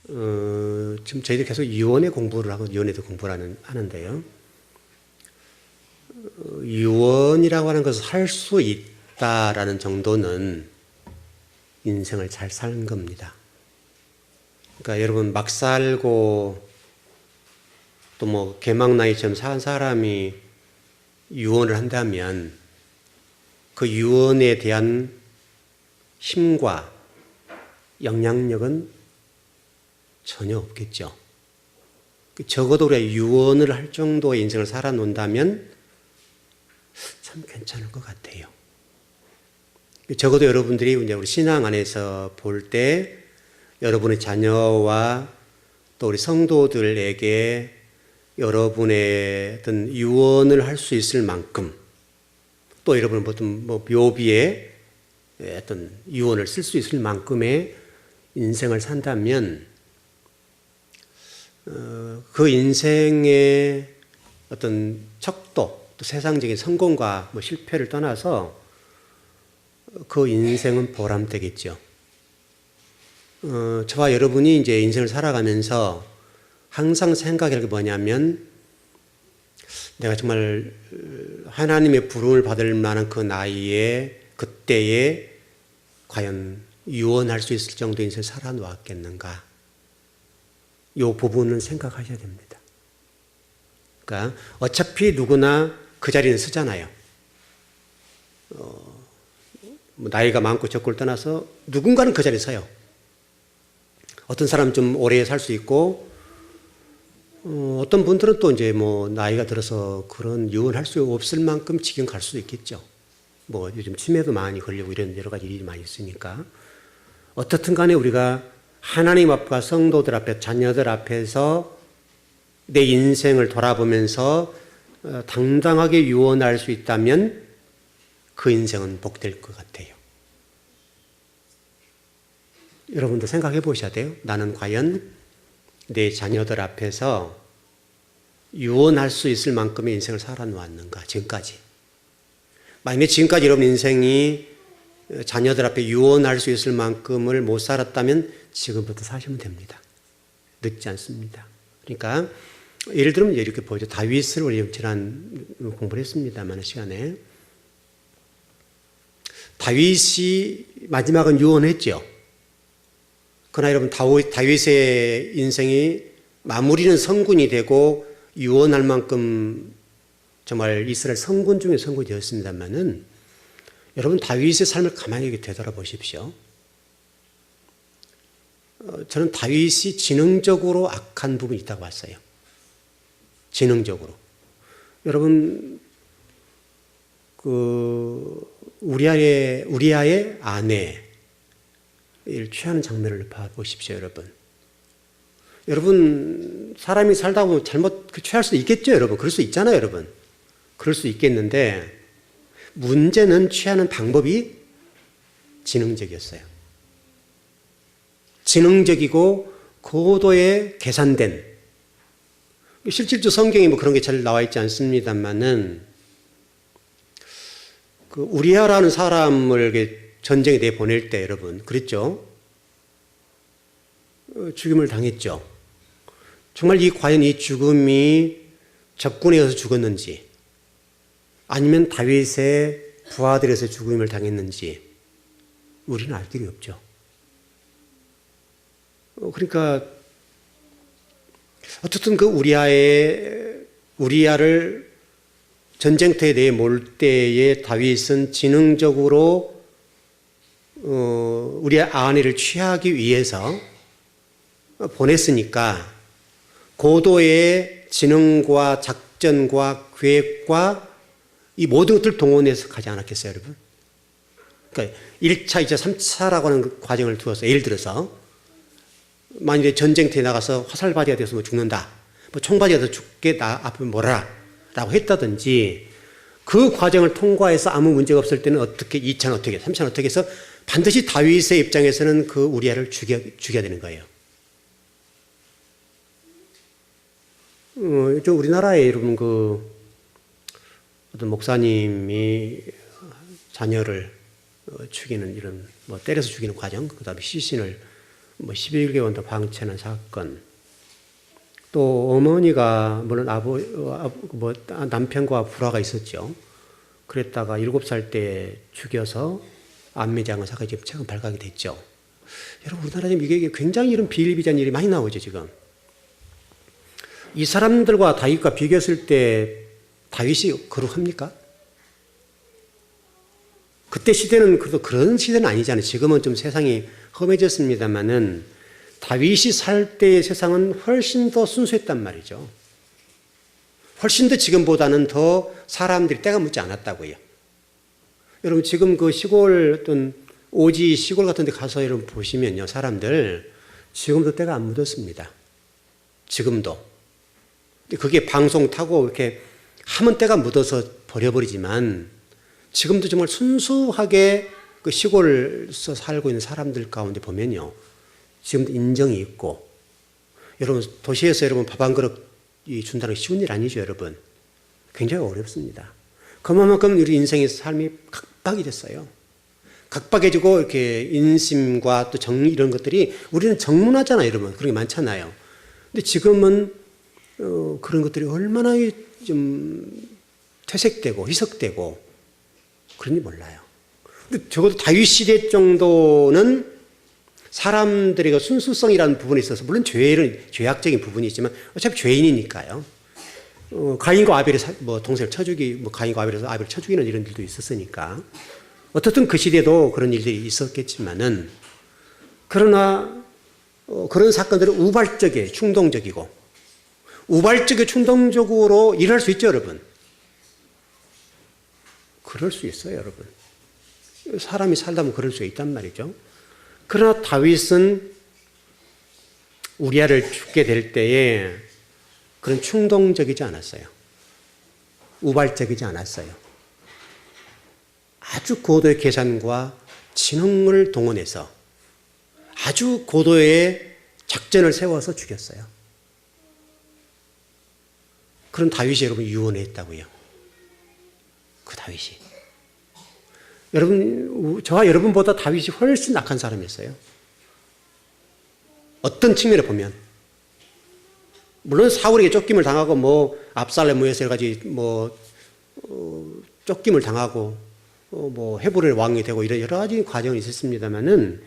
지금 저희들 계속 유언의 공부를 하고 유언에도 공부를 하는데요. 유언이라고 하는 것을 할 수 있다라는 정도는 인생을 잘 사는 겁니다. 그러니까 여러분 막 살고 또 뭐 개막 나이처럼 산 사람이 유언을 한다면 그 유언에 대한 힘과 영향력은 전혀 없겠죠. 적어도 우리가 유언을 할 정도의 인생을 살아놓는다면 참 괜찮을 것 같아요. 적어도 여러분들이 이제 우리 신앙 안에서 볼 때 여러분의 자녀와 또 우리 성도들에게 여러분의 어떤 유언을 할 수 있을 만큼 또 여러분은 어떤 뭐 묘비에 어떤 유언을 쓸 수 있을 만큼의 인생을 산다면 그 인생의 어떤 척도 또 세상적인 성공과 뭐 실패를 떠나서 그 인생은 보람되겠죠. 저와 여러분이 이제 인생을 살아가면서 항상 생각할 게 뭐냐면 내가 정말 하나님의 부름을 받을 만한 그 나이에 그때에 과연 유언할 수 있을 정도의 인생을 살아놓았겠는가. 이 부분은 생각하셔야 됩니다. 그러니까 어차피 누구나 그 자리는 쓰잖아요. 나이가 많고 적고를 떠나서 누군가는 그 자리에 서요. 어떤 사람은 좀 오래 살 수 있고 어떤 분들은 또 이제 뭐 나이가 들어서 그런 유언할 수 없을 만큼 지경 갈 수도 있겠죠. 뭐 요즘 치매도 많이 걸리고 이런 여러 가지 일이 많이 있으니까. 어떻든 간에 우리가 하나님 앞과 성도들 앞에 자녀들 앞에서 내 인생을 돌아보면서 당당하게 유언할 수 있다면 그 인생은 복될 것 같아요. 여러분도 생각해 보셔야 돼요. 나는 과연 내 자녀들 앞에서 유언할 수 있을 만큼의 인생을 살아놓았는가, 지금까지. 만약에 지금까지 여러분 인생이 자녀들 앞에 유언할 수 있을 만큼을 못 살았다면 지금부터 사시면 됩니다. 늦지 않습니다. 그러니까 예를 들면 이렇게 보죠. 다윗을 우리 지난 공부를 했습니다만 시간에 다윗이 마지막은 유언했죠. 그러나 여러분 다윗의 인생이 마무리는 성군이 되고 유언할 만큼 정말 이스라엘 성군 중에 성군이 되었습니다만은 여러분 다윗의 삶을 가만히 되돌아보십시오. 저는 다윗이 지능적으로 악한 부분이 있다고 봤어요. 지능적으로. 여러분 그 우리아의 아내를 취하는 장면을 봐보십시오, 여러분. 여러분 사람이 살다 보면 잘못 취할 수도 있겠죠, 여러분. 그럴 수 있잖아요, 여러분. 그럴 수 있겠는데 문제는 취하는 방법이 지능적이었어요. 지능적이고 고도의 계산된, 실질적 성경에 뭐 그런 게 잘 나와 있지 않습니다만은 그 우리아라는 사람을 전쟁에 내보낼 때 여러분 그랬죠? 죽임을 당했죠. 정말 과연 이 죽음이 적군에 의해서 죽었는지 아니면 다윗의 부하들에서 죽임을 당했는지 우리는 알 길이 없죠. 그러니까 어쨌든 그 우리아를 전쟁터에 내몰 때에 다윗은 지능적으로 우리의 아내를 취하기 위해서 보냈으니까 고도의 지능과 작전과 계획과 이 모든 것들을 동원해서 가지 않았겠어요, 여러분? 그러니까 1차, 2차, 3차라고 하는 그 과정을 두어서 예를 들어서 만일에 전쟁터에 나가서 화살바지가 되어서 뭐 죽는다, 뭐 총바지가 돼서 죽게 나 앞에 몰아라 라고 했다든지 그 과정을 통과해서 아무 문제가 없을 때는 어떻게 2차는 어떻게 3차는 어떻게 해서 반드시 다윗의 입장에서는 그 우리아를 죽여야 되는 거예요. 우리나라에 여러분 어떤 목사님이 자녀를 죽이는 이런 때려서 죽이는 과정, 그 다음에 시신을 뭐 11개월 원도 방치하는 사건, 또 어머니가 물론 남편과 불화가 있었죠. 그랬다가 7살 때 죽여서 안매장을 사건이 지금 최근 발각이 됐죠. 여러분, 우리나라 지금 이게 굉장히 이런 비일비재한 일이 많이 나오죠, 지금. 이 사람들과 다윗과 비교했을 때 다윗이 거룩합니까? 그때 시대는 그래도 그런 시대는 아니잖아요. 지금은 좀 세상이 험해졌습니다만은 다윗이 살 때의 세상은 훨씬 더 순수했단 말이죠. 훨씬 더 지금보다는 더 사람들이 때가 묻지 않았다고요. 여러분, 지금 그 시골 어떤 오지 시골 같은 데 가서 여러분 보시면요, 사람들 지금도 때가 안 묻었습니다. 지금도. 그게 방송 타고 이렇게 하면 때가 묻어서 버려버리지만 지금도 정말 순수하게 그 시골에서 살고 있는 사람들 가운데 보면요, 지금도 인정이 있고, 여러분 도시에서 여러분 밥 한 그릇 준다는 게 쉬운 일 아니죠, 여러분. 굉장히 어렵습니다. 그만큼 우리 인생의 삶이 각박이 됐어요. 각박해지고 이렇게 인심과 또 정의 이런 것들이 우리는 정문화잖아요, 여러분. 그런 게 많잖아요. 근데 지금은 그런 것들이 얼마나 좀 퇴색되고 희석되고 그런지 몰라요. 근데 적어도 다윗 시대 정도는 사람들의 그 순수성이라는 부분에 있어서 물론 죄악적인 부분이 있지만 어차피 죄인이니까요. 가인과 아벨의 동생을 가인과 아벨에서 아벨을 쳐 죽이는 이런 일도 있었으니까 어떻든 그 시대도 그런 일들이 있었겠지만은 그러나 그런 사건들은 우발적이에요. 충동적이고 우발적이고 충동적으로 일할 수 있죠, 여러분. 그럴 수 있어요, 여러분. 사람이 살다 보면 그럴 수 있단 말이죠. 그러나 다윗은 우리아를 죽게 될 때에 그런 충동적이지 않았어요. 우발적이지 않았어요. 아주 고도의 계산과 지능을 동원해서 아주 고도의 작전을 세워서 죽였어요. 그런 다윗이 여러분 유언했다고요. 그 다윗이. 여러분, 저와 여러분보다 다윗이 훨씬 악한 사람이었어요. 어떤 측면에 보면. 물론 사울에게 쫓김을 당하고 압살롬 위해서 여러 가지 쫓김을 당하고 헤브론의 왕이 되고 이런 여러 가지 과정이 있었습니다만은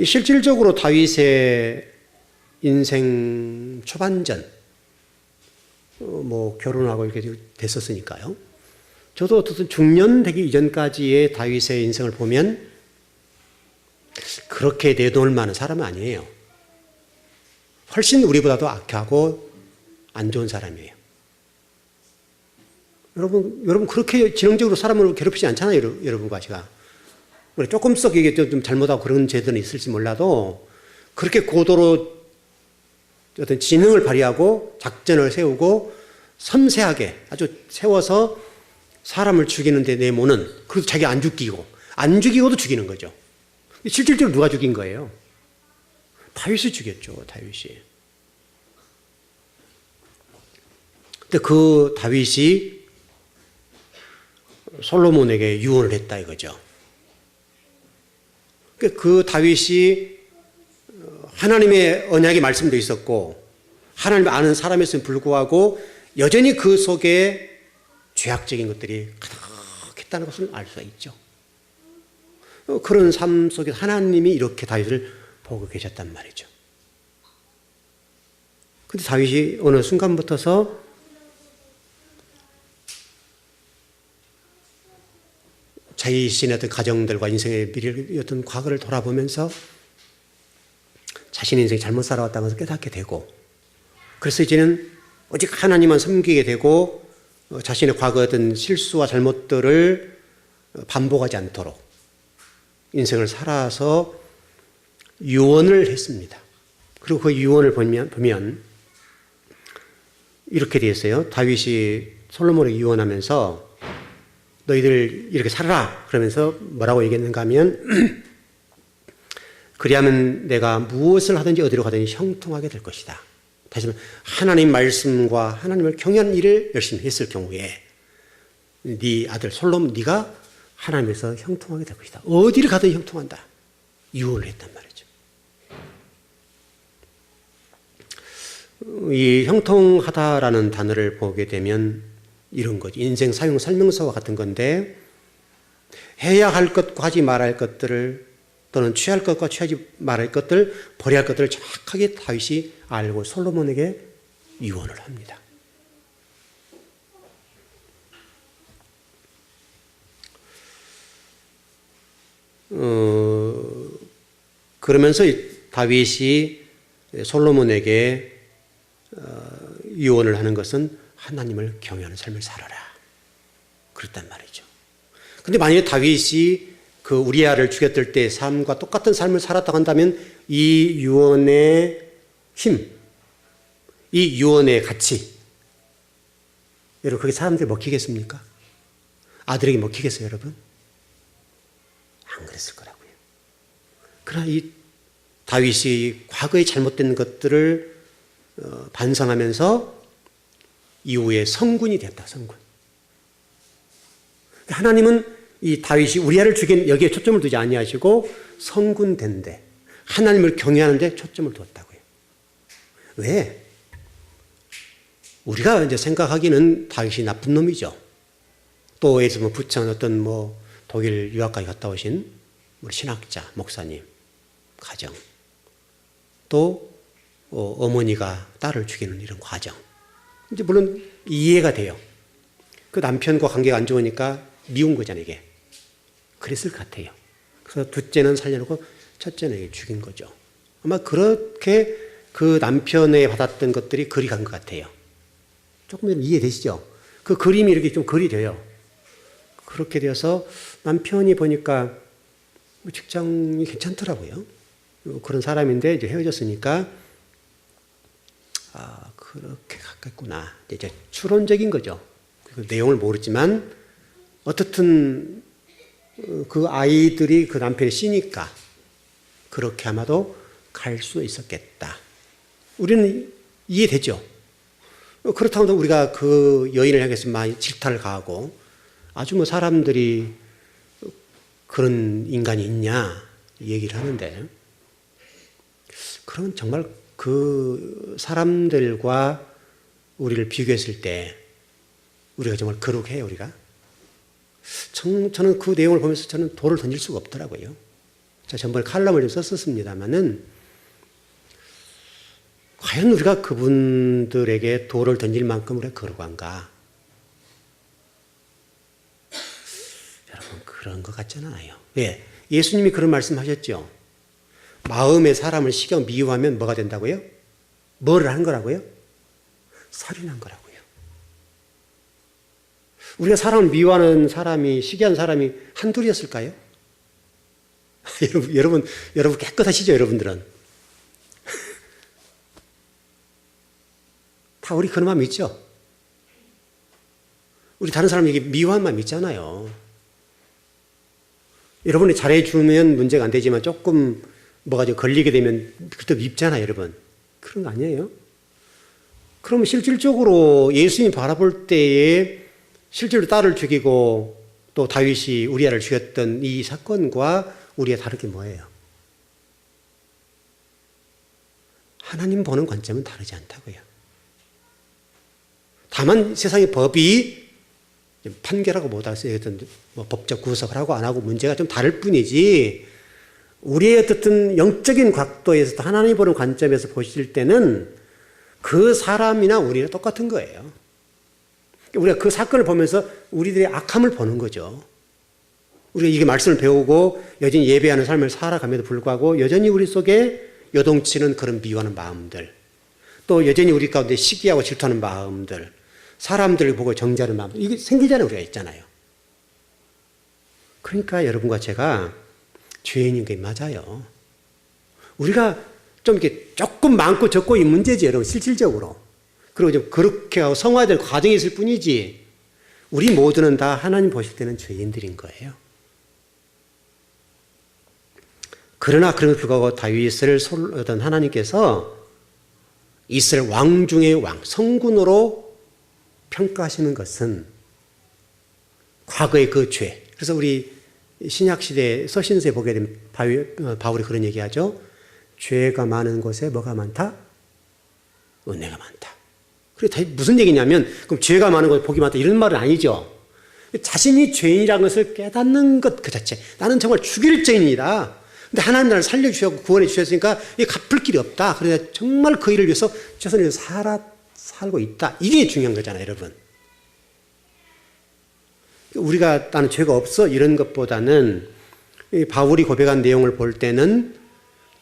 실질적으로 다윗의 인생 초반전 결혼하고 이렇게 됐었으니까요. 저도 어떻든 중년 되기 이전까지의 다윗의 인생을 보면 그렇게 내놓을 만한 사람은 아니에요. 훨씬 우리보다도 악하고 안 좋은 사람이에요. 여러분 그렇게 지능적으로 사람을 괴롭히지 않잖아요, 여러분과 제가. 조금 썩 이게 좀 잘못하고 그런 죄들은 있을지 몰라도 그렇게 고도로 어떤 지능을 발휘하고 작전을 세우고 섬세하게 아주 세워서 사람을 죽이는 데 내모는, 그래도 자기 안 죽이고도 죽이는 거죠. 실질적으로 누가 죽인 거예요? 다윗이 죽였죠, 다윗이. 근데 그 다윗이 솔로몬에게 유언을 했다 이거죠. 그 다윗이 하나님의 언약의 말씀도 있었고 하나님을 아는 사람이었음에 불구하고 여전히 그 속에 죄악적인 것들이 가득했다는 것을 알 수가 있죠. 그런 삶 속에 하나님이 이렇게 다윗을 보고 계셨단 말이죠. 근데 다윗이 어느 순간부터서 자신의 어떤 가정들과 인생의 미래를 어떤 과거를 돌아보면서 자신의 인생이 잘못 살아왔다는 것을 깨닫게 되고, 그래서 이제는 오직 하나님만 섬기게 되고 자신의 과거 어떤 실수와 잘못들을 반복하지 않도록 인생을 살아서 유언을 했습니다. 그리고 그 유언을 보면 이렇게 되어 있어요. 다윗이 솔로몬에게 유언하면서 너희들 이렇게 살아라 그러면서 뭐라고 얘기했는가 하면 그리하면 내가 무엇을 하든지 어디로 가든지 형통하게 될 것이다. 다시 말하면 하나님 말씀과 하나님을 경외하는 일을 열심히 했을 경우에 네 아들 솔로몬 네가 하나님에서 형통하게 될 것이다. 어디를 가든 형통한다. 유언을 했단 말이죠. 이 형통하다라는 단어를 보게 되면 이런 거죠. 인생 사용 설명서와 같은 건데 해야 할 것과 하지 말아야 할 것들을 또는 취할 것과 취하지 말아야 할 것들, 버려야 할 것들을 정확하게 다윗이 알고 솔로몬에게 유언을 합니다. 그러면서 다윗이 솔로몬에게 유언을 하는 것은 하나님을 경외하는 삶을 살아라. 그랬단 말이죠. 근데 만약에 다윗이 그 우리아를 죽였을 때의 삶과 똑같은 삶을 살았다고 한다면 이 유언의 힘, 이 유언의 가치, 여러분 그게 사람들이 먹히겠습니까? 아들에게 먹히겠어요, 여러분? 안 그랬을 거라고요. 그러나 이 다윗이 과거에 잘못된 것들을 반성하면서 이후에 성군이 됐다, 성군. 하나님은 이 다윗이 우리아를 죽인 여기에 초점을 두지 아니하시고 성군 된데 하나님을 경외하는데 초점을 두었다고요. 왜? 우리가 이제 생각하기는 다윗이 나쁜 놈이죠. 또 예를 들면 부천 어떤 독일 유학까지 갔다 오신 우리 신학자, 목사님, 가정. 또 어머니가 딸을 죽이는 이런 과정. 이제 물론 이해가 돼요. 그 남편과 관계가 안 좋으니까 미운 거잖아요, 이게. 그랬을 것 같아요. 그래서 둘째는 살려놓고 첫째는 죽인 거죠. 아마 그렇게 그 남편에 받았던 것들이 그리 간 것 같아요. 조금 이해되시죠? 그 그림이 이렇게 좀 그리 돼요. 그렇게 되어서 남편이 보니까 직장이 괜찮더라고요. 그런 사람인데 이제 헤어졌으니까 그렇게 갔겠구나. 이제 추론적인 거죠. 그 내용을 모르지만 어떻든 그 아이들이 그 남편이 씨니까 그렇게 아마도 갈 수 있었겠다. 우리는 이해되죠. 그렇다고 해도 우리가 그 여인을 향해서 많이 질타를 가하고 아주 사람들이 그런 인간이 있냐 얘기를 하는데 그러면 정말 그 사람들과 우리를 비교했을 때 우리가 정말 거룩해요, 우리가. 저는 그 내용을 보면서 저는 돌을 던질 수가 없더라고요. 제가 전번에 칼럼을 좀 썼었습니다만은 과연 우리가 그분들에게 돌을 던질 만큼 우리가 거룩한가? 여러분 그런 것 같지는 않아요. 왜? 예수님이 그런 말씀하셨죠. 마음의 사람을 시기하고 미워하면 뭐가 된다고요? 뭐를 한 거라고요? 살인한 거라고요. 우리가 사람을 미워하는 사람이 시기한 사람이 한둘이었을까요? 여러분 깨끗하시죠, 여러분들은? 다 우리 그런 마음 있죠? 우리 다른 사람에게 미워한 마음 있잖아요. 여러분이 잘해주면 문제가 안 되지만 조금 뭐가 좀 걸리게 되면 그때 밉잖아요, 여러분. 그런 거 아니에요? 그러면 실질적으로 예수님 바라볼 때에 실제로 딸을 죽이고 또 다윗이 우리아를 죽였던 이 사건과 우리가 다른 게 뭐예요? 하나님 보는 관점은 다르지 않다고요. 다만 세상의 법이 판결하고 못하세요. 법적 구속을 하고 안 하고 문제가 좀 다를 뿐이지 우리의 어떤 영적인 각도에서 하나님 보는 관점에서 보실 때는 그 사람이나 우리는 똑같은 거예요. 우리가 그 사건을 보면서 우리들의 악함을 보는 거죠. 우리가 이게 말씀을 배우고 여전히 예배하는 삶을 살아감에도 불구하고 여전히 우리 속에 요동치는 그런 미워하는 마음들, 또 여전히 우리 가운데 시기하고 질투하는 마음들, 사람들을 보고 정죄하는 마음들, 이게 생기잖아요. 우리가 있잖아요. 그러니까 여러분과 제가 죄인인 게 맞아요. 우리가 좀 이렇게 조금 많고 적고 이 문제지, 여러분, 실질적으로. 그리고 좀 그렇게 하고 성화될 과정이 있을 뿐이지, 우리 모두는 다 하나님 보실 때는 죄인들인 거예요. 그러나 그럼에도 불구하고 다윗을 어떤 하나님께서 이스라엘 왕 중의 왕, 성군으로 평가하시는 것은 과거의 그 죄. 그래서 우리 신약시대 서신서에 보게 되면 바울이 그런 얘기하죠. 죄가 많은 곳에 뭐가 많다? 은혜가 많다. 그게 무슨 얘기냐면 그럼 죄가 많은 것 복이 많다 이런 말은 아니죠. 자신이 죄인이라는 것을 깨닫는 것 그 자체. 나는 정말 죽일 죄인이다. 근데 하나님 나를 살려주셨고 구원해 주셨으니까 이게 갚을 길이 없다. 그래서 정말 그 일을 위해서 최선을 위해서 살고 있다. 이게 중요한 거잖아요, 여러분. 우리가 나는 죄가 없어 이런 것보다는 바울이 고백한 내용을 볼 때는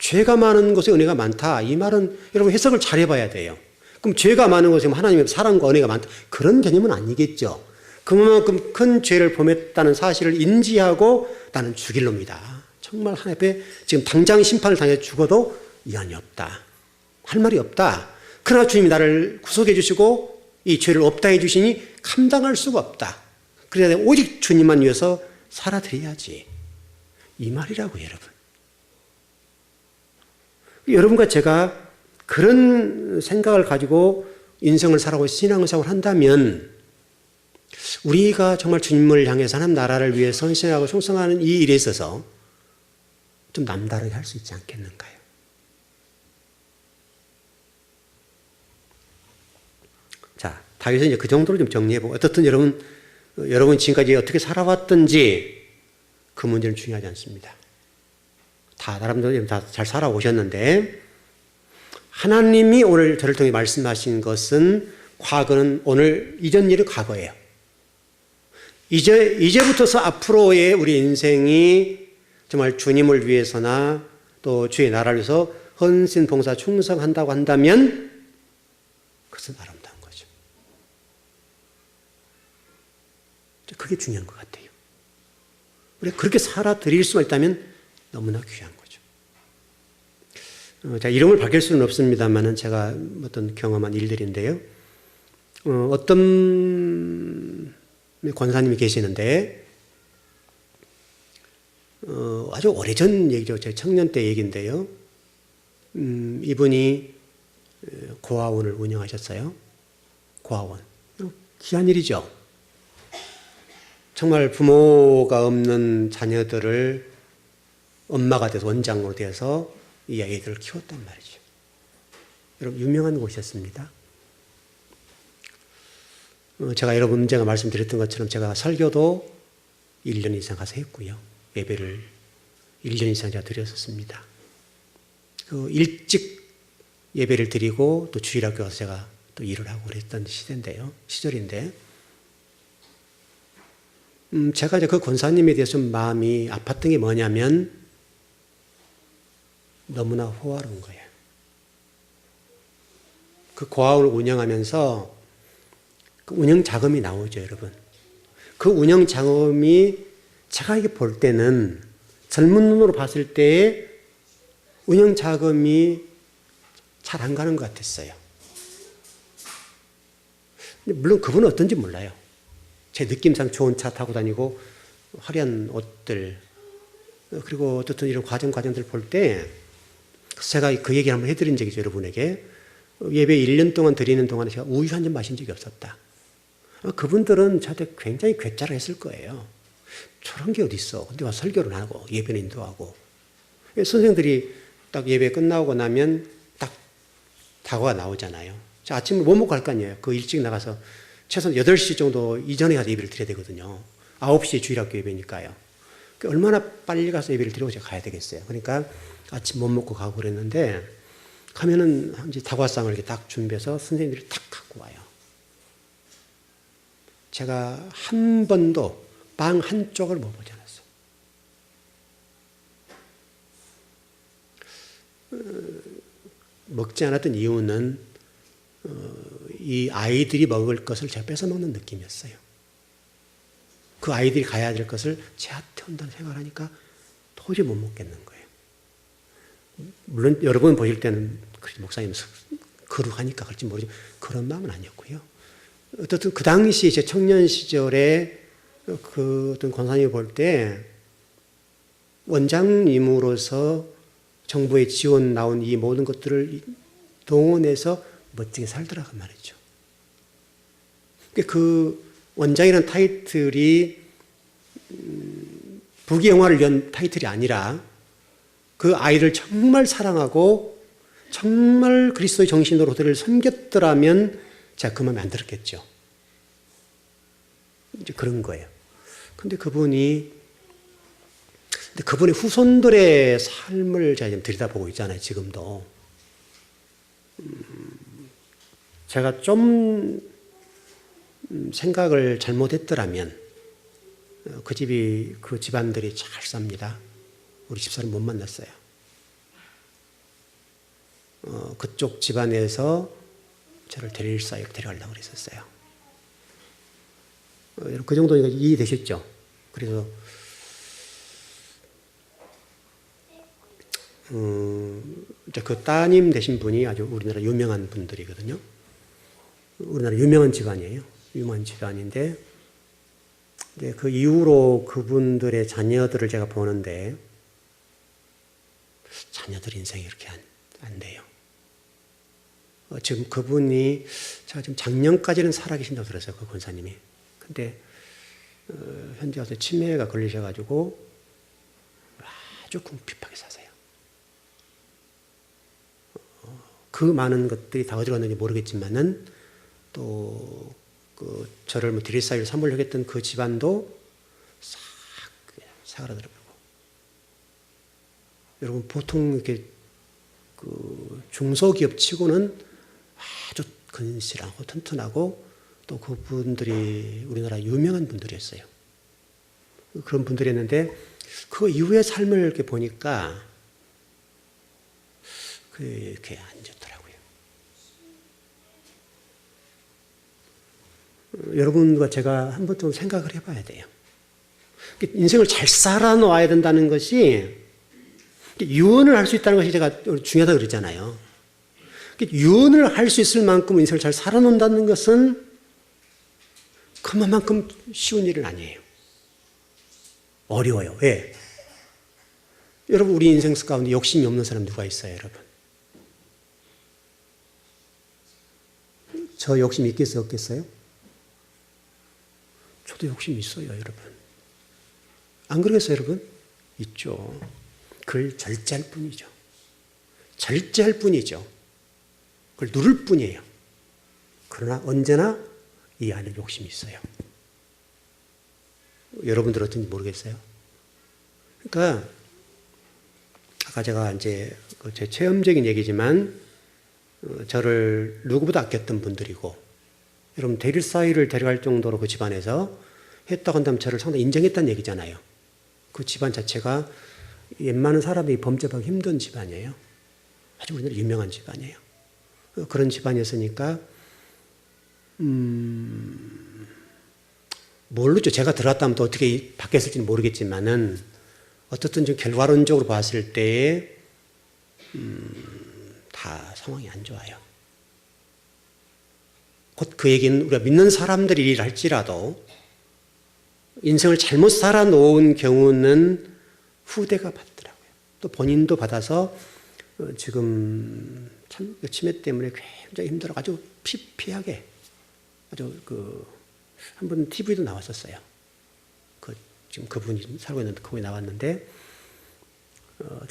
죄가 많은 곳에 은혜가 많다. 이 말은 여러분 해석을 잘 해봐야 돼요. 그럼 죄가 많은 곳에 하나님의 사랑과 은혜가 많다. 그런 개념은 아니겠죠. 그만큼 큰 죄를 범했다는 사실을 인지하고 나는 죽일 놈이다. 정말 하나님 앞에 지금 당장 심판을 당해 죽어도 이한이 없다. 할 말이 없다. 그러나 주님이 나를 구속해 주시고 이 죄를 없다 해 주시니 감당할 수가 없다. 그래야 오직 주님만 위해서 살아드려야지. 이 말이라고 여러분. 여러분과 제가 그런 생각을 가지고 인생을 살아가고 신앙생활을 한다면 우리가 정말 주님을 향해서 하나님 나라를 위해 헌신하고 충성하는 이 일에 있어서 좀 남다르게 할 수 있지 않겠는가요? 자, 다윗은 이제 그 정도로 좀 정리해보고 어떻든 여러분 지금까지 어떻게 살아왔든지 그 문제는 중요하지 않습니다. 다 나름대로 다 잘 살아오셨는데 하나님이 오늘 저를 통해 말씀하신 것은 과거는 오늘 이전 일은 과거예요. 이제부터서 앞으로의 우리 인생이 정말 주님을 위해서나 또 주의 나라를 위해서 헌신 봉사 충성한다고 한다면 그것은 아름다운 거죠. 그게 중요한 것 같아요. 우리가 그렇게 살아드릴 수만 있다면 너무나 귀한 거죠. 자, 이름을 밝힐 수는 없습니다만 제가 어떤 경험한 일들인데요. 어떤 권사님이 계시는데 아주 오래전 얘기죠. 제 청년 때 얘기인데요. 이분이 고아원을 운영하셨어요. 고아원. 귀한 일이죠. 정말 부모가 없는 자녀들을 엄마가 돼서 원장으로 돼서 이 아이들을 키웠단 말이죠. 여러분 유명한 곳이었습니다. 제가 여러분 제가 말씀드렸던 것처럼 제가 설교도 1년 이상 가서 했고요. 예배를 1년 이상 제가 드렸었습니다. 그 일찍 예배를 드리고 또 주일학교 가서 제가 또 일을 하고 그랬던 시절인데 제가 이제 그 권사님에 대해서 좀 마음이 아팠던 게 뭐냐면 너무나 호화로운 거예요. 그 고아원을 운영하면서 그 운영 자금이 나오죠, 여러분. 그 운영 자금이 제가 이게 볼 때는 젊은 눈으로 봤을 때 운영 자금이 잘 안 가는 것 같았어요. 물론 그분은 어떤지 몰라요. 제 느낌상 좋은 차 타고 다니고 화려한 옷들 그리고 어떻든 이런 과정들 볼 때 제가 그 얘기를 한번 해드린 적이 있죠, 여러분에게. 예배 1년 동안 드리는 동안에 제가 우유 한 잔 마신 적이 없었다. 그분들은 저한테 굉장히 괴짜를 했을 거예요. 저런 게 어디 있어. 근데 와서 설교를 하고 예배는 인도하고. 선생들이 딱 예배 끝나고 나면 딱 다과가 나오잖아요. 자, 아침에 뭐 먹고 갈 거 아니에요. 그 일찍 나가서 최소한 8시 정도 이전에 가서 예배를 드려야 되거든요. 9시에 주일학교 예배니까요. 얼마나 빨리 가서 예배를 드리고 제가 가야 되겠어요. 그러니까 아침 못 먹고 가고 그랬는데 가면은 이제 다과상을 이렇게 딱 준비해서 선생님들이 탁 갖고 와요. 제가 한 번도 빵 한쪽을 먹어보지 않았어요. 먹지 않았던 이유는 이 아이들이 먹을 것을 제가 뺏어 먹는 느낌이었어요. 그 아이들이 가야 될 것을 제한테 온다는 생각을 하니까 도저히 못 먹겠는 거예요. 물론 여러분 보실 때는 목사님 거룩하니까 그럴지 모르지만 그런 마음은 아니었고요. 어떻든 그 당시 제 청년 시절에 그 어떤 권사님을 볼 때 원장님으로서 정부의 지원 나온 이 모든 것들을 동원해서 멋지게 살더라고 말이죠. 그 원장이라는 타이틀이 부귀영화를 위한 타이틀이 아니라 그 아이를 정말 사랑하고 정말 그리스도의 정신으로 그들을 섬겼더라면 제가 그 마음에 안 들었겠죠. 이제 그런 거예요. 근데 그분의 후손들의 삶을 제가 지금 들여다보고 있잖아요, 지금도. 제가 좀 생각을 잘못했더라면 그 집안들이 잘 삽니다. 우리 집사람 못 만났어요. 그쪽 집안에서 저를 데려가려고 그랬었어요. 그 정도니까 이해되셨죠? 그래서 이제 그 따님 되신 분이 아주 우리나라 유명한 분들이거든요. 우리나라 유명한 집안이에요. 유명한 집안인데, 그 이후로 그분들의 자녀들을 제가 보는데, 자녀들 인생이 이렇게 안 돼요. 지금 그분이, 제가 지금 작년까지는 살아계신다고 들었어요, 그 권사님이. 근데, 현재 와서 치매가 걸리셔가지고, 아주 궁핍하게 사세요. 그 많은 것들이 다 어디로 갔는지 모르겠지만은, 또, 저를 드릴 사위로 삼으려고 했던 그 집안도 싹 사그라들어버리고. 여러분, 보통 이렇게 중소기업 치고는 아주 근실하고 튼튼하고 또 그분들이 우리나라 유명한 분들이었어요. 그런 분들이었는데 그 이후의 삶을 이렇게 보니까 그게 안 좋더라고요. 여러분과 제가 한번 좀 생각을 해봐야 돼요. 인생을 잘 살아놓아야 된다는 것이, 유언을 할 수 있다는 것이 제가 중요하다고 그러잖아요. 유언을 할 수 있을 만큼 인생을 잘 살아놓는다는 것은 그만큼 쉬운 일은 아니에요. 어려워요. 왜? 여러분, 우리 인생 가운데 욕심이 없는 사람 누가 있어요, 여러분? 저 욕심 있겠어요, 없겠어요? 저도 욕심 있어요, 여러분. 안 그러겠어요, 여러분? 있죠. 그걸 절제할 뿐이죠. 절제할 뿐이죠. 그걸 누를 뿐이에요. 그러나 언제나 이 안에 욕심이 있어요. 여러분들 어떤지 모르겠어요. 그러니까 아까 제가 이제 제 체험적인 얘기지만 저를 누구보다 아꼈던 분들이고, 여러분 대릴사위를 데려갈 정도로 그 집안에서 했다고 한다면 저를 상당히 인정했다는 얘기잖아요. 그 집안 자체가 웬만한 사람이 범접하기 힘든 집안이에요. 아주 우리나라 유명한 집안이에요. 그런 집안이었으니까 모르죠. 제가 들어갔다면 또 어떻게 바뀌었을지는 모르겠지만은 어떻든 좀 결과론적으로 봤을 때에 다 상황이 안 좋아요. 곧 그 얘기는 우리가 믿는 사람들이 일을 할지라도 인생을 잘못 살아놓은 경우는 후대가 받더라고요. 또 본인도 받아서 지금 참 치매 때문에 굉장히 힘들어 아주 피폐하게 아주 한번 TV도 나왔었어요. 지금 그분이 살고 있는 그분이 나왔는데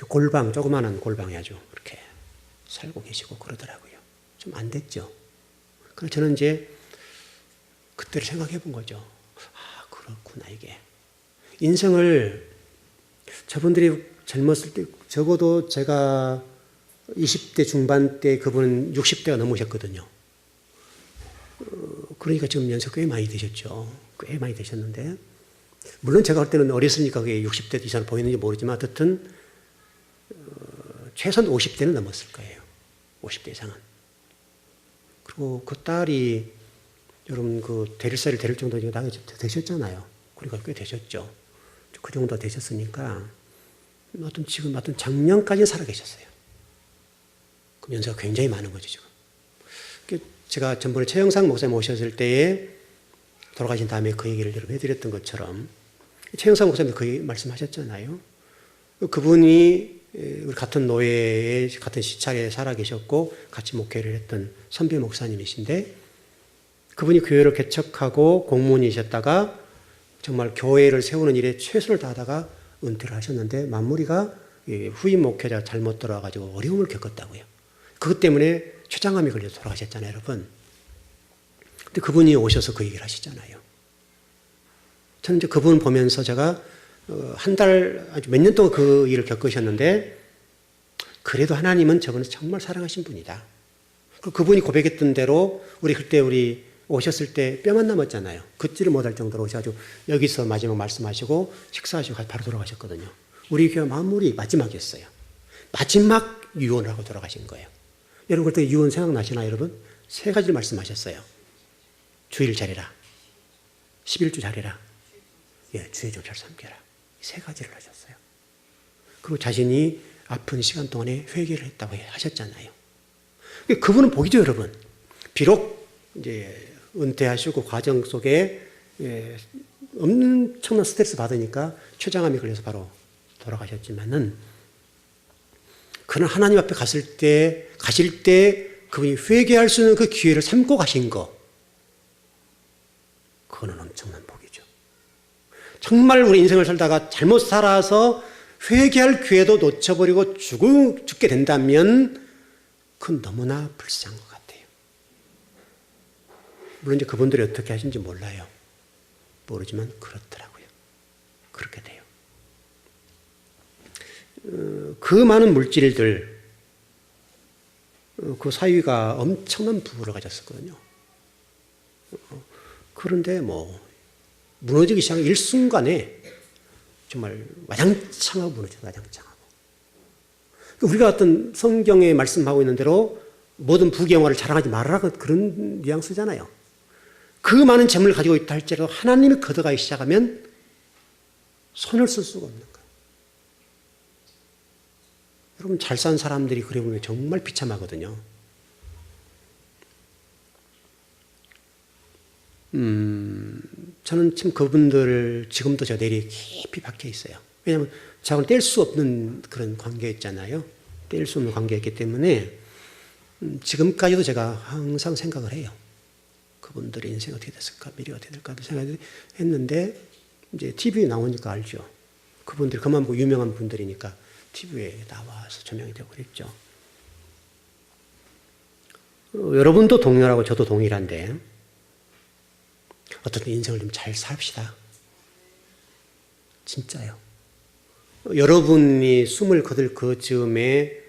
골방, 조그마한 골방에 아주 그렇게 살고 계시고 그러더라고요. 좀 안 됐죠. 그래서 저는 이제 그때를 생각해 본 거죠. 아, 그렇구나, 이게. 인생을 저분들이 젊었을 때, 적어도 제가 20대 중반 때 그분은 60대가 넘으셨거든요. 그러니까 지금 연세 꽤 많이 되셨죠. 꽤 많이 되셨는데, 물론 제가 할 때는 어렸으니까 그게 60대 이상 보이는지 모르지만, 어쨌든, 최소한 50대는 넘었을 거예요. 50대 이상은. 그리고 그 딸이, 여러분 대릴사를 데릴 정도 나이 되셨잖아요. 그러니까 꽤 되셨죠. 그 정도 되셨으니까, 지금 작년까지 살아계셨어요. 그럼 연세가 굉장히 많은 거죠, 지금. 제가 전번에 최영상 목사님 오셨을 때에 돌아가신 다음에 그 얘기를 여러분 해드렸던 것처럼 최영상 목사님도 그 말씀하셨잖아요. 그분이 우리 같은 노예에 같은 시차에 살아계셨고 같이 목회를 했던 선배 목사님이신데, 그분이 교회를 개척하고 공무원이셨다가 정말 교회를 세우는 일에 최선을 다하다가 은퇴를 하셨는데, 마무리가 후임 목회자가 잘못 들어와가지고 어려움을 겪었다고요. 그것 때문에 췌장암이 걸려서 돌아가셨잖아요, 여러분. 근데 그분이 오셔서 그 얘기를 하시잖아요. 저는 이제 그분 보면서 제가 한 달, 아주 몇 년 동안 그 일을 겪으셨는데, 그래도 하나님은 저분을 정말 사랑하신 분이다. 그분이 고백했던 대로 그때 우리 오셨을 때 뼈만 남았잖아요. 걷지를 못할 정도로 오셔가지고 여기서 마지막 말씀하시고 식사하시고 바로 돌아가셨거든요. 우리 교회 마지막이었어요. 마지막 유언을 하고 돌아가신 거예요. 여러분 그때 유언 생각나시나요, 여러분? 3가지를 말씀하셨어요. 주일 잘해라. 11주 잘해라. 예, 주의 좀 잘 섬겨라. 3가지를 하셨어요. 그리고 자신이 아픈 시간 동안에 회개를 했다고 하셨잖아요. 그분은 복이죠, 여러분. 비록 이제 은퇴하시고 과정 속에 엄청난 스트레스 받으니까 췌장암이 걸려서 바로 돌아가셨지만은, 그는 하나님 앞에 가실 때 그분이 회개할 수 있는 그 기회를 삼고 가신 거, 그거는 엄청난 복이죠. 정말 우리 인생을 살다가 잘못 살아서 회개할 기회도 놓쳐버리고 죽게 된다면 그건 너무나 불쌍한 것 같아요. 물론 이제 그분들이 어떻게 하신지 몰라요. 모르지만 그렇더라고요. 그렇게 돼요. 그 많은 물질들, 그 사위가 엄청난 부를 가졌었거든요. 그런데 무너지기 시작한 일순간에 정말 와장창하고 무너져요. 와장창하고. 우리가 어떤 성경에 말씀하고 있는 대로 모든 부귀영화를 자랑하지 말아라, 그런 뉘앙스잖아요. 그 많은 재물을 가지고 있다 할지라도 하나님이 걷어가기 시작하면 손을 쓸 수가 없는 거예요. 여러분, 잘 산 사람들이 그래 보면 정말 비참하거든요. 저는 지금 그분들을 지금도 저 내리에 깊이 박혀 있어요. 왜냐하면 저하고는 뗄 수 없는 그런 관계였잖아요. 뗄 수 없는 관계였기 때문에 지금까지도 제가 항상 생각을 해요. 그분들의 인생이 어떻게 됐을까, 미래가 어떻게 될까 생각했는데, 이제 TV에 나오니까 알죠. 그분들이 그만 보고 유명한 분들이니까 TV에 나와서 조명이 되고 그랬죠. 여러분도 동일하고 저도 동일한데, 어떤 인생을 좀 잘 삽시다. 진짜요. 여러분이 숨을 거둘 그 즈음에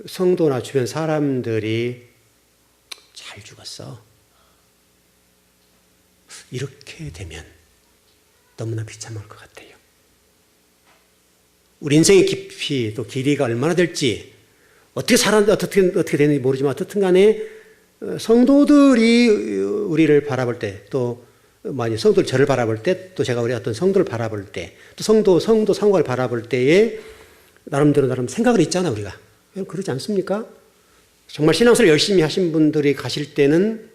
성도나 주변 사람들이 잘 죽었어, 이렇게 되면 너무나 비참할 것 같아요. 우리 인생의 깊이 또 길이가 얼마나 될지, 어떻게 어떻게 되는지 모르지만 어떻든 간에 성도들이 우리를 바라볼 때, 또 성도들 저를 바라볼 때, 또 제가 우리 어떤 성도를 바라볼 때, 또 성도 상호를 바라볼 때에 나름 생각을 있잖아, 우리가. 그러지 않습니까? 정말 신앙생활 열심히 하신 분들이 가실 때는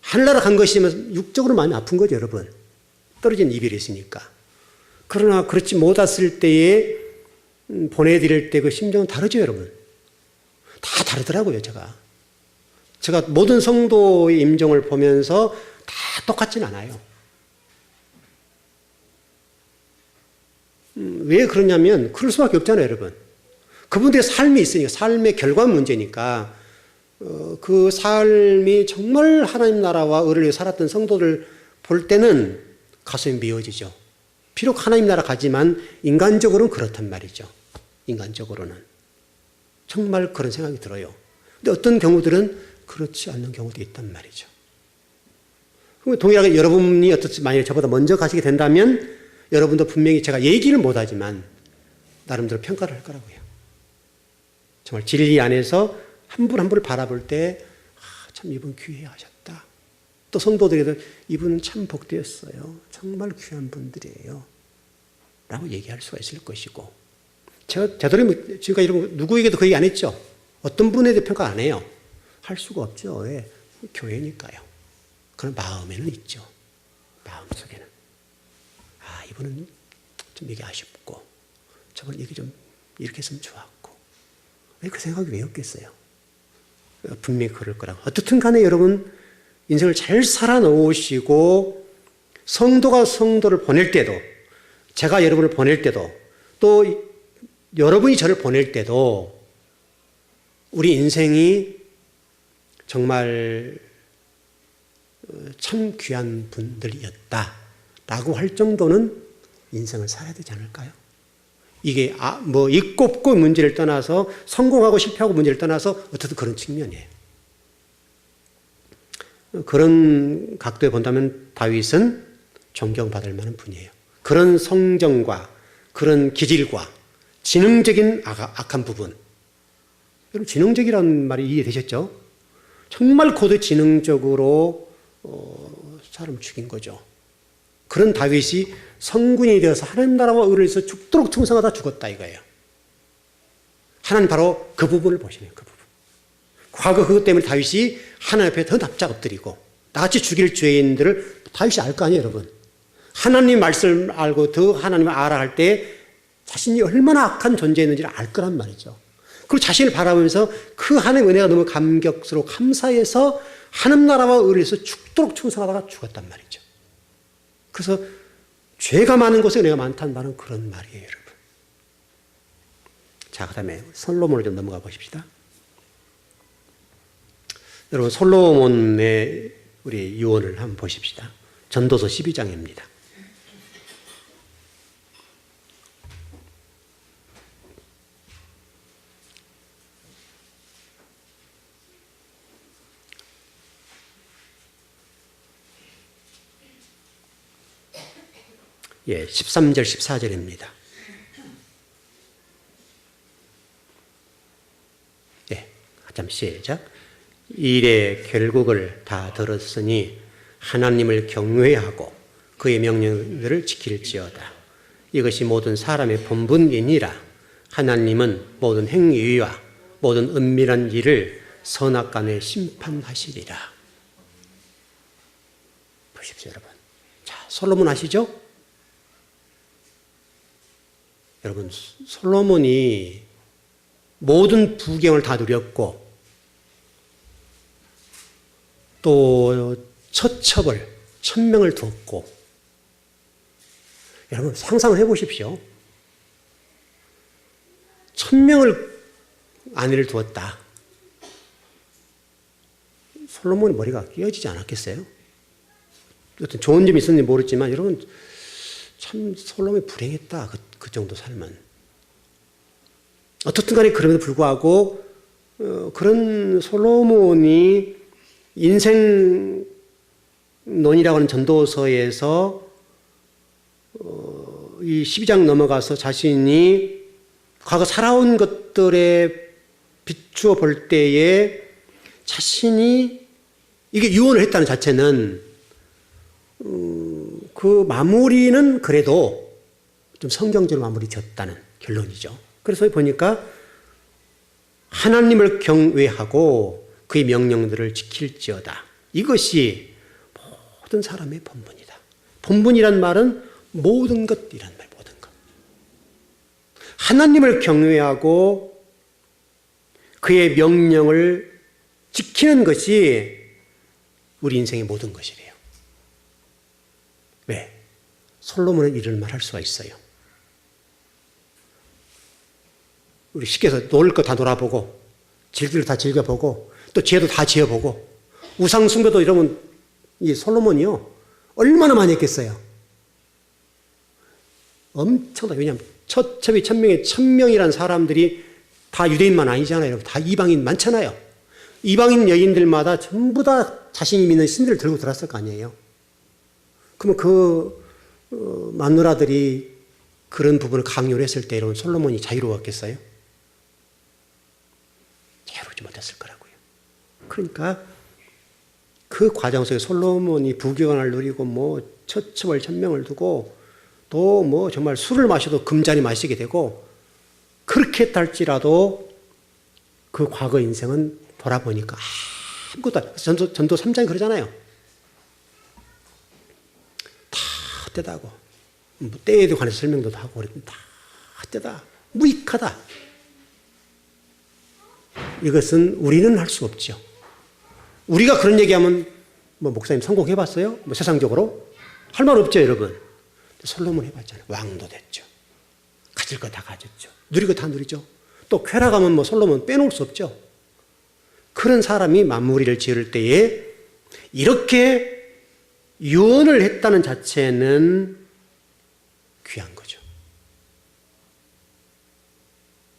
하늘나라 간 것이면 육적으로 많이 아픈 거죠, 여러분. 떨어진 이별이 있으니까. 그러나 그렇지 못했을 때에 보내드릴 때 그 심정은 다르죠, 여러분. 다 다르더라고요, 제가 모든 성도의 임종을 보면서 다 똑같진 않아요. 왜 그러냐면 그럴 수밖에 없잖아요, 여러분. 그분들의 삶이 있으니까, 삶의 결과 문제니까. 그 삶이 정말 하나님 나라와 의를 위해 살았던 성도를 볼 때는 가슴이 미어지죠. 비록 하나님 나라 가지만 인간적으로는 그렇단 말이죠. 인간적으로는 정말 그런 생각이 들어요. 근데 어떤 경우들은 그렇지 않는 경우도 있단 말이죠. 동일하게 여러분이 만약에 저보다 먼저 가시게 된다면 여러분도 분명히 제가 얘기를 못하지만 나름대로 평가를 할 거라고요. 정말 진리 안에서 한 분 한 분을 바라볼 때, 참 이분 귀해하셨다. 또 성도들에도 이분은 참 복되었어요. 정말 귀한 분들이에요. 라고 얘기할 수가 있을 것이고, 제가 되도록이면 지금까지 이런 거 누구에게도 그 얘기 안 했죠. 어떤 분에 대해 평가 안 해요. 할 수가 없죠. 왜? 교회니까요. 그런 마음에는 있죠. 마음속에는. 이분은 좀 이게 아쉽고, 저분 이게 좀 이렇게 했으면 좋았고. 왜 그 생각이 왜 없겠어요? 분명히 그럴 거라고. 어떻든 간에 여러분, 인생을 잘 살아놓으시고, 성도가 성도를 보낼 때도, 제가 여러분을 보낼 때도, 또 여러분이 저를 보낼 때도 우리 인생이 정말 참 귀한 분들이었다라고 할 정도는 인생을 살아야 되지 않을까요? 이게 뭐 있고 없고 문제를 떠나서 성공하고 실패하고 문제를 떠나서 어쨌든 그런 측면이에요. 그런 각도에 본다면 다윗은 존경받을 만한 분이에요. 그런 성정과 그런 기질과 지능적인 악한 부분. 여러분 지능적이라는 말이 이해되셨죠? 정말 고도 지능적으로 사람 죽인 거죠. 그런 다윗이 성군이 되어서 하나님 나라와 의를 위해서 죽도록 충성하다 죽었다 이거예요. 하나님 바로 그 부분을 보시네요. 그 부분. 과거 그것 때문에 다윗이 하나님 앞에 더 납작 엎드리고 나같이 죽일 죄인들을 다윗이 알 거 아니에요, 여러분. 하나님 말씀을 알고 더 하나님을 알아 할 때 자신이 얼마나 악한 존재였는지를 알 거란 말이죠. 그리고 자신을 바라보면서 그 하나님의 은혜가 너무 감격스러워 감사해서 하나님 나라와 의를 위해서 죽도록 충성하다가 죽었단 말이죠. 그래서 죄가 많은 곳에 은혜가 많다는 말은 그런 말이에요, 여러분. 자, 그 다음에 솔로몬을 좀 넘어가 보십시다. 여러분, 솔로몬의 우리 유언을 한번 보십시다. 전도서 12장입니다. 예, 13절, 14절입니다. 예, 잠시 시작. 일의 결국을 다 들었으니 하나님을 경외하고 그의 명령들을 지킬지어다. 이것이 모든 사람의 본분이니라. 하나님은 모든 행위와 모든 은밀한 일을 선악간에 심판하시리라. 보십시오, 여러분. 자, 솔로몬 아시죠? 여러분, 솔로몬이 모든 부경을 다 누렸고 또 처첩을 1000명을 두었고, 여러분 상상을 해보십시오. 1000명을 아내를 두었다. 솔로몬의 머리가 깨어지지 않았겠어요? 어떤 좋은 점이 있었는지 모르지만 여러분 참 솔로몬이 불행했다. 그 정도 삶은. 어떻든 간에 그럼에도 불구하고 그런 솔로몬이 인생론이라고 하는 전도서에서 이 12장 넘어가서 자신이 과거 살아온 것들에 비추어 볼 때에 자신이 이게 유언을 했다는 자체는 그 마무리는 그래도 좀 성경적으로 마무리 지었다는 결론이죠. 그래서 보니까 하나님을 경외하고 그의 명령들을 지킬지어다. 이것이 모든 사람의 본분이다. 본분이란 말은 모든 것이란 말, 모든 것. 하나님을 경외하고 그의 명령을 지키는 것이 우리 인생의 모든 것이래요. 왜? 솔로몬은 이런 말 할 수가 있어요. 우리 쉽게 해서 놀 거 다 놀아보고 즐길 다 즐겨보고 또 죄도 다 지어보고 우상 숭배도 이러면 이 솔로몬이요 얼마나 많이 했겠어요. 엄청나게. 왜냐하면 처첩이 1000명에 1000명이라는 사람들이 다 유대인만 아니잖아요. 다 이방인 많잖아요. 이방인 여인들마다 전부 다 자신이 믿는 신들을 들고 들었을 거 아니에요. 그러면 그 마누라들이 그런 부분을 강요를 했을 때 이런 솔로몬이 자유로웠겠어요? 자유롭지 못했을 거라고요. 그러니까 그 과정 속에 솔로몬이 부귀영화를 누리고 뭐 처첩을 1000명을 두고 또 뭐 정말 술을 마셔도 금잔이 마시게 되고 그렇게 했다 할지라도 그 과거 인생은 돌아보니까 아무것도 전도 3장이 그러잖아요. 다 헛되다고. 뭐 때에 관해서 설명도 하고 그랬더니 다 헛되다. 무익하다. 이것은 우리는 할 수 없죠. 우리가 그런 얘기하면 뭐 목사님 성공해봤어요? 뭐 세상적으로? 할 말 없죠, 여러분. 솔로몬 해봤잖아요. 왕도 됐죠. 가질 거 다 가졌죠. 누릴 거 다 누리죠. 또 쾌락하면 뭐 솔로몬 빼놓을 수 없죠. 그런 사람이 마무리를 지을 때에 이렇게 유언을 했다는 자체는 귀한 거죠.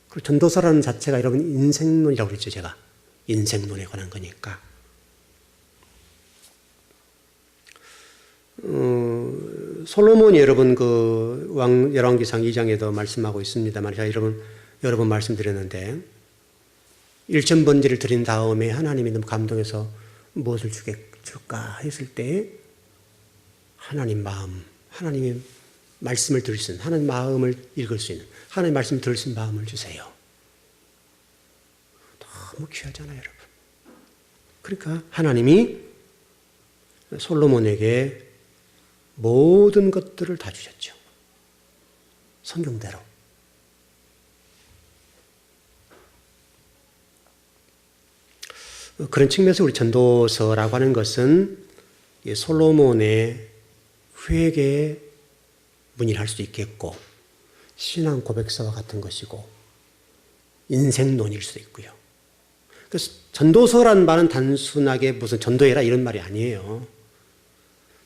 그리고 전도서라는 자체가 여러분 인생론이라고 그랬죠, 제가. 인생론에 관한 거니까. 솔로몬이 여러분 그 열왕기상 2장에도 말씀하고 있습니다만 제가 여러 번 말씀드렸는데 1,000번제를 드린 다음에 하나님이 너무 감동해서 무엇을 줄까 했을 때 하나님 마음, 하나님의 말씀을 들을 수 있는, 하나님 마음을 읽을 수 있는, 하나님 말씀을 들을 수 있는 마음을 주세요. 너무 귀하잖아요, 여러분. 그러니까 하나님이 솔로몬에게 모든 것들을 다 주셨죠. 성경대로. 그런 측면에서 우리 전도서라고 하는 것은 솔로몬의 회개의 문의를 할 수도 있겠고 신앙 고백서와 같은 것이고 인생론일 수도 있고요. 그래서 전도서라는 말은 단순하게 무슨 전도해라 이런 말이 아니에요.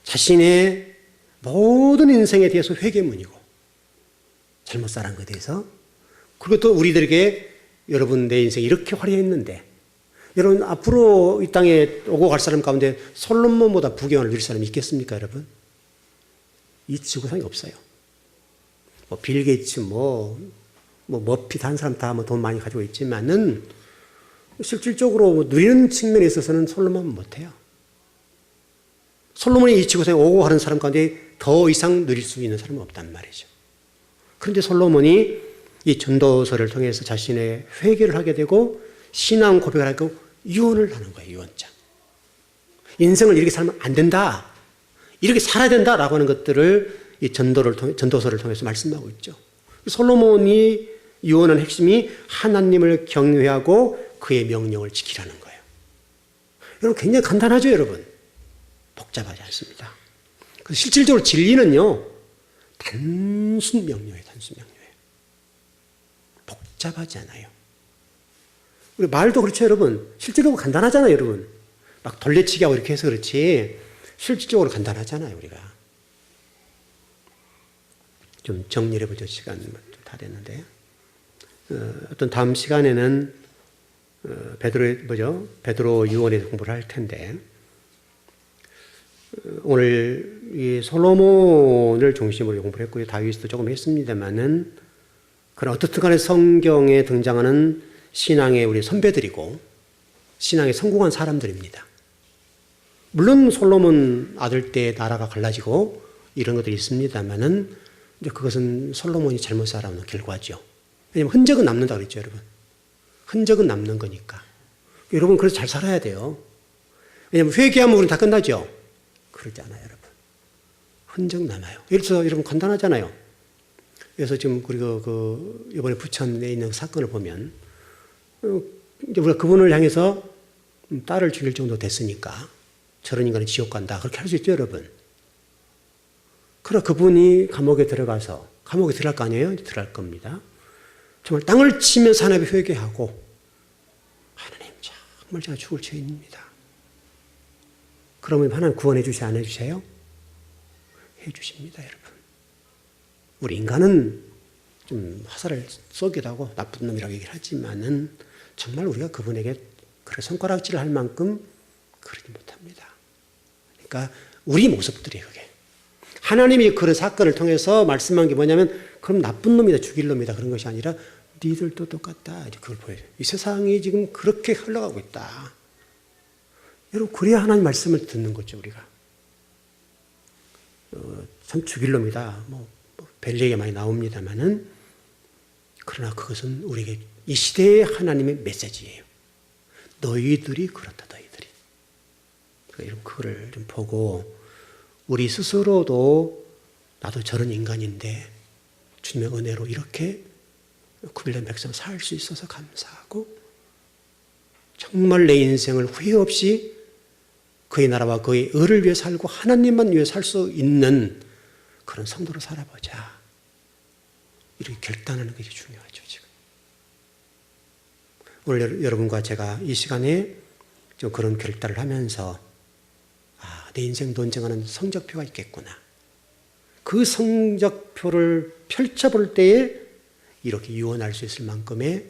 자신의 모든 인생에 대해서 회개문이고 잘못 살은 것에 대해서 그리고 또 우리들에게 여러분 내 인생이 이렇게 화려했는데 여러분 앞으로 이 땅에 오고 갈 사람 가운데 솔로몬보다 부귀영화를 누릴 사람이 있겠습니까 여러분? 이 지구상에 없어요. 뭐 빌 게이츠 머피 한 사람 다 돈 많이 가지고 있지만은 실질적으로 누리는 측면에 있어서는 솔로몬은 못해요. 솔로몬이 이 지구상에 오고 가는 사람 가운데 더 이상 누릴 수 있는 사람은 없단 말이죠. 그런데 솔로몬이 이 전도서를 통해서 자신의 회개를 하게 되고 신앙 고백을 하고 유언을 하는 거예요. 유언장. 인생을 이렇게 살면 안 된다. 이렇게 살아야 된다라고 하는 것들을 이 전도서를 통해서 말씀하고 있죠. 솔로몬이 유언한 핵심이 하나님을 경외하고 그의 명령을 지키라는 거예요. 여러분 굉장히 간단하죠, 여러분. 복잡하지 않습니다. 그래서 실질적으로 진리는요, 단순 명료해요, 단순 명료해요. 복잡하지 않아요. 우리 말도 그렇죠, 여러분. 실질적으로 간단하잖아요, 여러분. 막 돌려치기 하고 이렇게 해서 그렇지, 실질적으로 간단하잖아요, 우리가. 좀 정리를 해보죠, 시간 다 됐는데. 어떤 다음 시간에는 베드로 유언에 공부를 할 텐데, 오늘 이 솔로몬을 중심으로 공부를 했고요. 다윗도 조금 했습니다만은, 그러나 어떻든 간에 성경에 등장하는 신앙의 우리 선배들이고, 신앙에 성공한 사람들입니다. 물론 솔로몬 아들 때 나라가 갈라지고 이런 것들이 있습니다만은, 이제 그것은 솔로몬이 잘못 살아온 결과죠. 왜냐하면 흔적은 남는다 그랬죠, 여러분. 흔적은 남는 거니까. 여러분, 그래서 잘 살아야 돼요. 왜냐하면 회개하면 우리는 다 끝나죠. 그러지 않아요, 여러분. 흔적 남아요. 예를 들어서 여러분 간단하잖아요. 그래서 지금 우리가 이번에 부천에 있는 사건을 보면, 이제 우리가 그분을 향해서 딸을 죽일 정도 됐으니까 저런 인간은 지옥 간다. 그렇게 할 수 있죠, 여러분. 그러나 그분이 감옥에 들어가서, 감옥에 들어갈 거 아니에요? 들어갈 겁니다. 정말 땅을 치면서 하나님에 회개하고, 하나님, 정말 제가 죽을 죄인입니다. 그러면 하나님 구원해 주세요? 안 해주세요? 해 주십니다, 여러분. 우리 인간은 좀 화살을 쏘기도 하고 나쁜 놈이라고 얘기를 하지만은 정말 우리가 그분에게 그래 손가락질을 할 만큼 그러지 못합니다. 그러니까 우리 모습들이에요, 그게. 하나님이 그런 사건을 통해서 말씀한 게 뭐냐면, 그럼 나쁜 놈이다, 죽일 놈이다, 그런 것이 아니라 니들도 똑같다. 이제 그걸 보여줘요. 이 세상이 지금 그렇게 흘러가고 있다. 여러분, 그래야 하나님 말씀을 듣는 거죠, 우리가. 참 죽일 놈이다. 별 얘기가 많이 나옵니다만은, 그러나 그것은 우리에게 이 시대의 하나님의 메시지예요. 너희들이 그렇다, 너희들이. 그러니까 여러분, 그거를 좀 보고, 우리 스스로도 나도 저런 인간인데, 주님의 은혜로 이렇게 구별된 백성 살 수 있어서 감사하고, 정말 내 인생을 후회 없이 그의 나라와 그의 의를 위해 살고 하나님만 위해 살 수 있는 그런 성도로 살아보자. 이렇게 결단하는 것이 중요하죠, 지금. 오늘 여러분과 제가 이 시간에 좀 그런 결단을 하면서 내 인생 논증하는 성적표가 있겠구나. 그 성적표를 펼쳐볼 때에 이렇게 유언할 수 있을 만큼의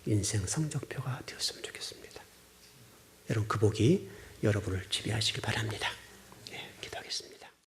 인생 성적표가 되었으면 좋겠습니다. 여러분 그 복이 여러분을 지배하시길 바랍니다.